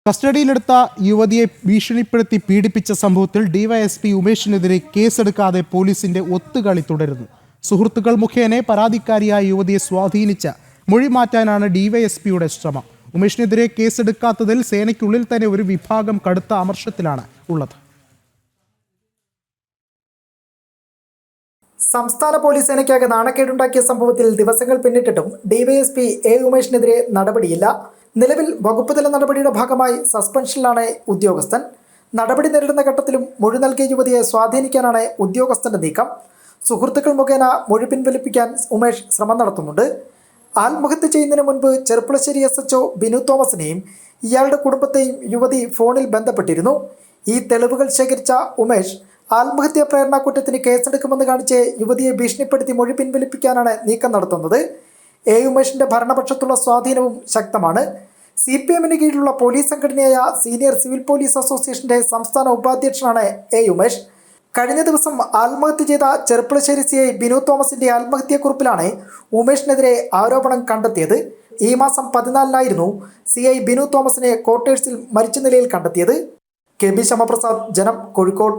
കസ്റ്റഡിയിലെടുത്ത യുവതിയെ ഭീഷണിപ്പെടുത്തി പീഡിപ്പിച്ച സംഭവത്തിൽ ഡിവൈഎസ്പി ഉമേഷിനെതിരെ കേസെടുക്കാതെ പോലീസിന്റെ ഒത്തുകളി തുടരുന്നു. സുഹൃത്തുക്കൾ മുഖേന പരാതിക്കാരിയായ യുവതിയെ സ്വാധീനിച്ച് മൊഴി മാറ്റാനാണ് ഡിവൈഎസ്പിയുടെ ശ്രമം. ഉമേഷിനെതിരെ കേസെടുക്കാത്തതിൽ സേനയ്ക്കുള്ളിൽ തന്നെ ഒരു വിഭാഗം കടുത്ത അമർഷത്തിലാണ് ഉള്ളത്. സംസ്ഥാന പോലീസ് സേനയ്ക്കാകെ നാണക്കേടുണ്ടാക്കിയ സംഭവത്തിൽ ദിവസങ്ങൾ പിന്നിട്ടിട്ടും ഡിവൈഎസ്പി എ ഉമേഷിനെതിരെ നടപടിയില്ല. നിലവിൽ വകുപ്പ് തല നടപടിയുടെ ഭാഗമായി സസ്പെൻഷനിലാണ് ഉദ്യോഗസ്ഥൻ. നടപടി നേരിടുന്ന ഘട്ടത്തിലും മൊഴി നൽകിയ യുവതിയെ സ്വാധീനിക്കാനാണ് ഉദ്യോഗസ്ഥന്റെ നീക്കം. സുഹൃത്തുക്കൾ മുഖേന മൊഴി പിൻവലിപ്പിക്കാൻ ഉമേഷ് ശ്രമം നടത്തുന്നുണ്ട്. ആത്മഹത്യ ചെയ്യുന്നതിന് മുൻപ് ചെർപ്പുളശ്ശേരി SHO ബിനു തോമസിനെയും ഇയാളുടെ കുടുംബത്തെയും യുവതി ഫോണിൽ ബന്ധപ്പെട്ടിരുന്നു. ഈ തെളിവുകൾ ശേഖരിച്ച ഉമേഷ് ആത്മഹത്യാ പ്രേരണ കുറ്റത്തിന് കേസെടുക്കുമെന്ന് കാണിച്ച് യുവതിയെ ഭീഷണിപ്പെടുത്തി മൊഴി പിൻവലിപ്പിക്കാനാണ് നീക്കം നടത്തുന്നത്. എ ഉമേഷിന്റെ ഭരണപക്ഷത്തുള്ള സ്വാധീനവും ശക്തമാണ്. CPM-ന് കീഴിലുള്ള പോലീസ് സംഘടനയായ സീനിയർ സിവിൽ പോലീസ് അസോസിയേഷന്റെ സംസ്ഥാന ഉപാധ്യക്ഷനാണ് എ ഉമേഷ്. കഴിഞ്ഞ ദിവസം ആത്മഹത്യ ചെയ്ത ചെർപ്പുളശ്ശേരി CI ബിനു തോമസിന്റെ ആത്മഹത്യാക്കുറിപ്പിലാണ് ഉമേഷിനെതിരെ ആരോപണം കണ്ടെത്തിയത്. ഈ മാസം 14-നായിരുന്നു CI ബിനു തോമസിനെ ക്വാർട്ടേഴ്സിൽ മരിച്ച നിലയിൽ കണ്ടെത്തിയത്. KB ശ്യാമപ്രസാദ്, ജനം, കോഴിക്കോട്.